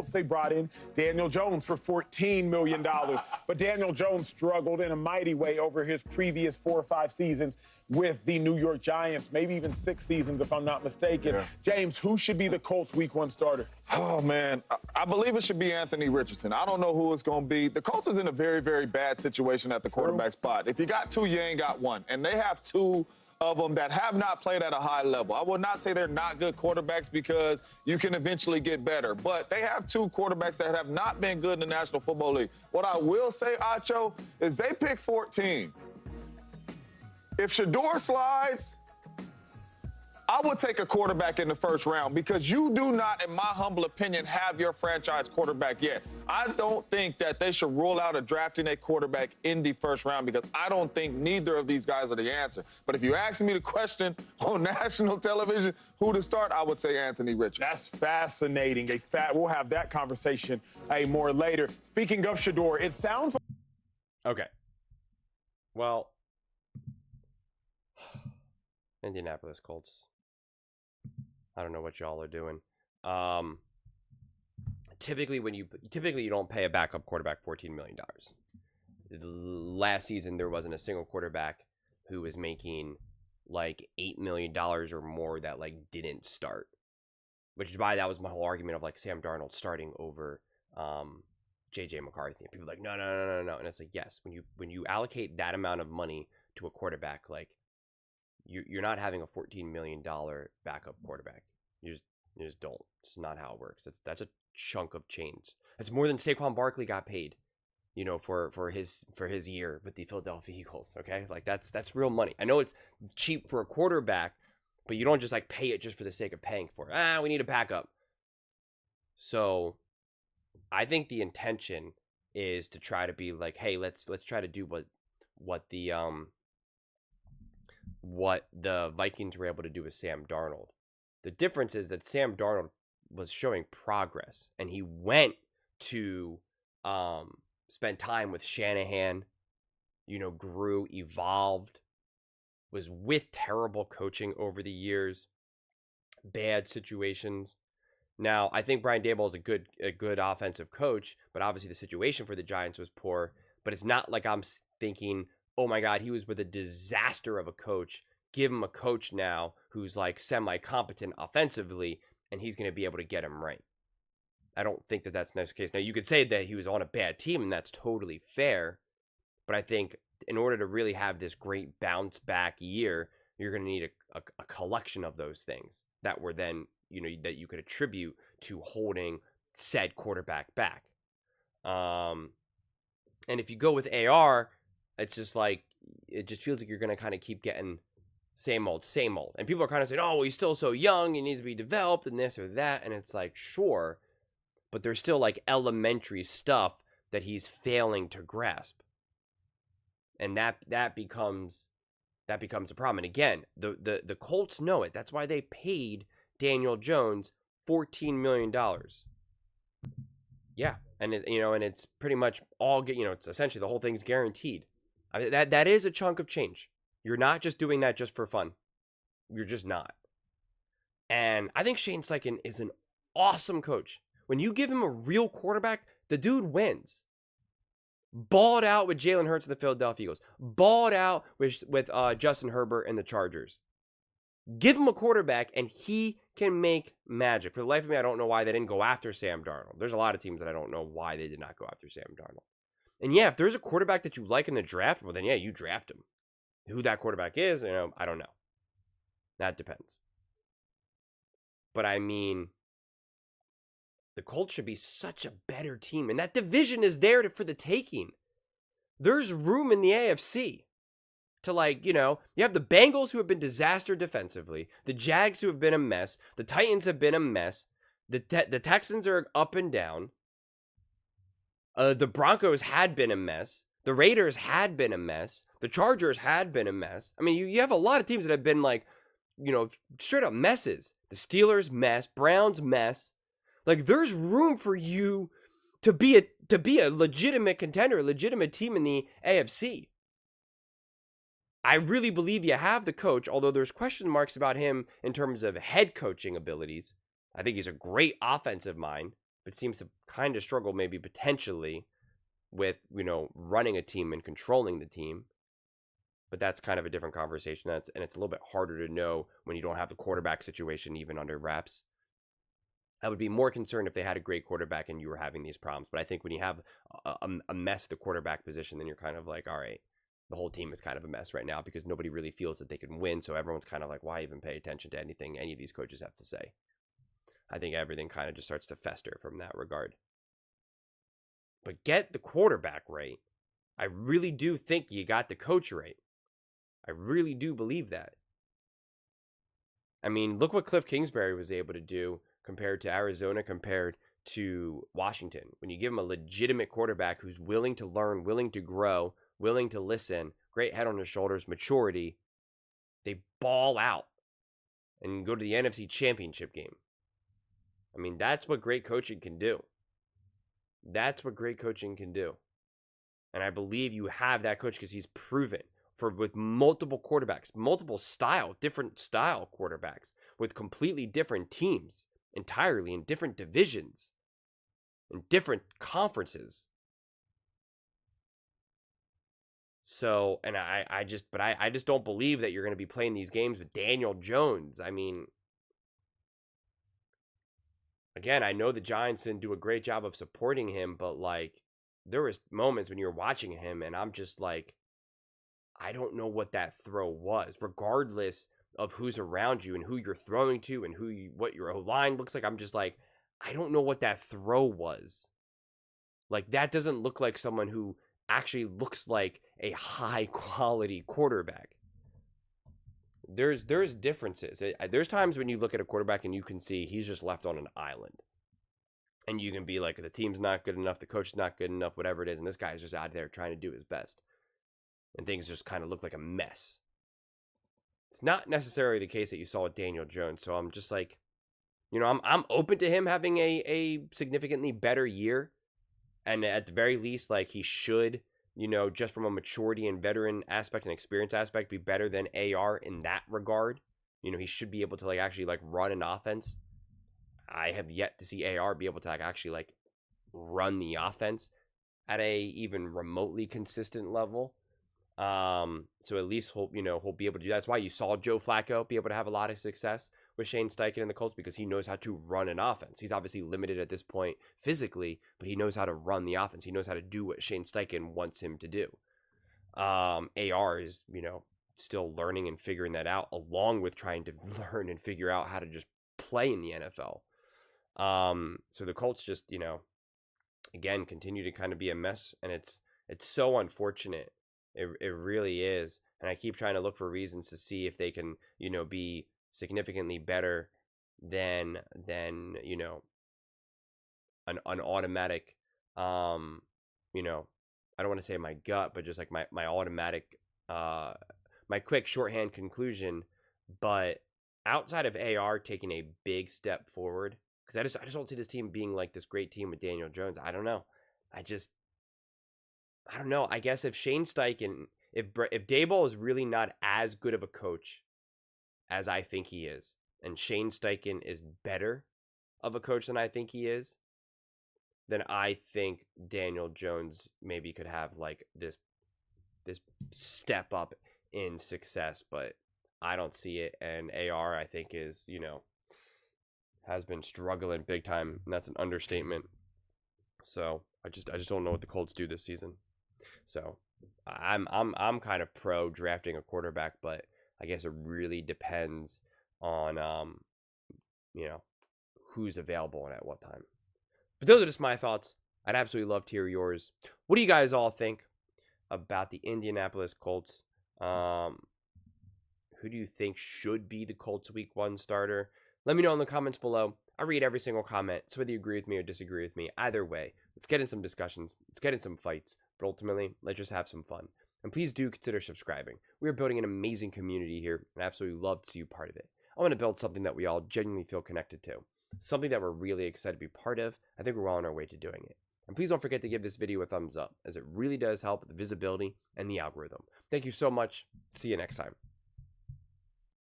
They brought in Daniel Jones for $14 million. But Daniel Jones struggled in a mighty way over his previous 4 or 5 seasons with the New York Giants, maybe even 6 seasons, if I'm not mistaken. Yeah. James, who should be the Colts Week 1 starter? Oh, man. I believe it should be Anthony Richardson. I don't know who it's going to be. The Colts is in a very, very bad situation at the quarterback spot. If you got 2, you ain't got 1. And they have 2 of them that have not played at a high level. I will not say they're not good quarterbacks because you can eventually get better, but they have 2 quarterbacks that have not been good in the National Football League. What I will say, Acho, is they pick 14. If Shador slides, I would take a quarterback in the first round because you do not, in my humble opinion, have your franchise quarterback yet. I don't think that they should rule out drafting a quarterback in the first round because I don't think neither of these guys are the answer. But if you ask me the question on national television, who to start, I would say Anthony Richardson. That's fascinating. We'll have that conversation more later. Speaking of Shador, it sounds like... Okay. Well, Indianapolis Colts. I don't know what y'all are doing. Typically you don't pay a backup quarterback $14 million. Last season there wasn't a single quarterback who was making like $8 million or more that like didn't start. Which is why that was my whole argument of like Sam Darnold starting over JJ McCarthy. And people are like, no. And it's like, yes, when you allocate that amount of money to a quarterback, like you're not having a $14 million backup quarterback. You just don't. It's not how it works. That's a chunk of change. That's more than Saquon Barkley got paid, for his year with the Philadelphia Eagles. Okay, like that's real money. I know it's cheap for a quarterback, but you don't just like pay it just for the sake of paying for it. We need a backup. So, I think the intention is to try to be like, hey, let's try to do what the Vikings were able to do with Sam Darnold. The difference is that Sam Darnold was showing progress, and he went to spend time with Shanahan, grew, evolved, was with terrible coaching over the years, bad situations. Now, I think Brian Daboll is a good offensive coach, but obviously the situation for the Giants was poor. But it's not like I'm thinking, oh my God, he was with a disaster of a coach. Give him a coach now who's like semi-competent offensively, and he's going to be able to get him right. I don't think that that's the case. Now, you could say that he was on a bad team, and that's totally fair. But I think in order to really have this great bounce back year, you're going to need a collection of those things that were then, that you could attribute to holding said quarterback back. And if you go with AR, it's just like, it just feels like you're going to kind of keep getting same old. And people are kind of saying, oh, well, he's still so young, he needs to be developed and this or that. And it's like, sure, but there's still like elementary stuff that he's failing to grasp. And that becomes a problem. And again, the Colts know it. That's why they paid Daniel Jones $14 million. Yeah. And and it's pretty much all, it's essentially the whole thing's guaranteed. I mean, that is a chunk of change. You're not just doing that just for fun. You're just not. And I think Shane Steichen is an awesome coach. When you give him a real quarterback, the dude wins. Balled out with Jalen Hurts and the Philadelphia Eagles. Balled out with Justin Herbert and the Chargers. Give him a quarterback and he can make magic. For the life of me, I don't know why they didn't go after Sam Darnold. There's a lot of teams that I don't know why they did not go after Sam Darnold. And yeah, if there's a quarterback that you like in the draft, well then yeah, you draft him. Who that quarterback is, I don't know. That depends. But I mean, the Colts should be such a better team. And that division is there for the taking. There's room in the AFC to you have the Bengals who have been disaster defensively. The Jags who have been a mess. The Titans have been a mess. The Texans are up and down. The Broncos had been a mess. The Raiders had been a mess. The Chargers had been a mess. I mean, you have a lot of teams that have been straight up messes. The Steelers mess. Browns mess. Like, there's room for you to be a legitimate contender, a legitimate team in the AFC. I really believe you have the coach, although there's question marks about him in terms of head coaching abilities. I think he's a great offensive mind, but seems to kind of struggle maybe potentially with, running a team and controlling the team. But that's kind of a different conversation. And it's a little bit harder to know when you don't have the quarterback situation even under wraps. I would be more concerned if they had a great quarterback and you were having these problems. But I think when you have a mess at the quarterback position, then you're kind of like, all right, the whole team is kind of a mess right now because nobody really feels that they can win. So everyone's kind of like, why even pay attention to anything any of these coaches have to say? I think everything kind of just starts to fester from that regard. But get the quarterback right. I really do think you got the coach right. I really do believe that. I mean, look what Cliff Kingsbury was able to do compared to Arizona, compared to Washington. When you give him a legitimate quarterback who's willing to learn, willing to grow, willing to listen, great head on his shoulders, maturity, they ball out and go to the NFC Championship game. I mean, that's what great coaching can do. That's what great coaching can do. And I believe you have that coach because he's proven with multiple quarterbacks, different style quarterbacks with completely different teams, entirely in different divisions, in different conferences. So, and I just don't believe that you're going to be playing these games with Daniel Jones. I mean, again, I know the Giants didn't do a great job of supporting him, but like there was moments when you're watching him and I'm just like, I don't know what that throw was, regardless of who's around you and who you're throwing to and what your O-line looks like. I'm just like, I don't know what that throw was. Like, that doesn't look like someone who actually looks like a high-quality quarterback. There's differences. There's times when you look at a quarterback and you can see he's just left on an island. And you can be like, the team's not good enough, the coach is not good enough, whatever it is, and this guy's just out there trying to do his best. And things just kind of look like a mess. It's not necessarily the case that you saw with Daniel Jones. So I'm just like, I'm open to him having a significantly better year. And at the very least, like he should, just from a maturity and veteran aspect and experience aspect, be better than AR in that regard. He should be able to actually run an offense. I have yet to see AR be able to actually run the offense at a even remotely consistent level. So at least he'll be able to do that. That's why you saw Joe Flacco be able to have a lot of success with Shane Steichen and the Colts, because he knows how to run an offense. He's obviously limited at this point physically, but he knows how to run the offense. He knows how to do what Shane Steichen wants him to do. AR is, still learning and figuring that out, along with trying to learn and figure out how to just play in the NFL. So the Colts just, again, continue to kind of be a mess, and it's so unfortunate. It really is. And I keep trying to look for reasons to see if they can, be significantly better than an automatic, I don't want to say my gut, but just like my automatic, my quick shorthand conclusion. But outside of AR taking a big step forward, because I just don't see this team being like this great team with Daniel Jones. I don't know. I don't know. I guess if Shane Steichen, if Daboll is really not as good of a coach as I think he is, and Shane Steichen is better of a coach than I think he is, then I think Daniel Jones maybe could have this step up in success, but I don't see it. And AR, I think, is, has been struggling big time, and that's an understatement. So I just don't know what the Colts do this season. So I'm kind of pro drafting a quarterback, but I guess it really depends on who's available and at what time. But those are just my thoughts. I'd absolutely love to hear yours. What do you guys all think about the Indianapolis Colts? Who do you think should be the Colts Week 1 starter? Let me know in the comments below. I read every single comment, so whether you agree with me or disagree with me, either way, let's get in some discussions, let's get in some fights, but ultimately, let's just have some fun. And please do consider subscribing. We are building an amazing community here, and I absolutely love to see you part of it. I want to build something that we all genuinely feel connected to, something that we're really excited to be part of. I think we're well on our way to doing it. And please don't forget to give this video a thumbs up, as it really does help with the visibility and the algorithm. Thank you so much. See you next time.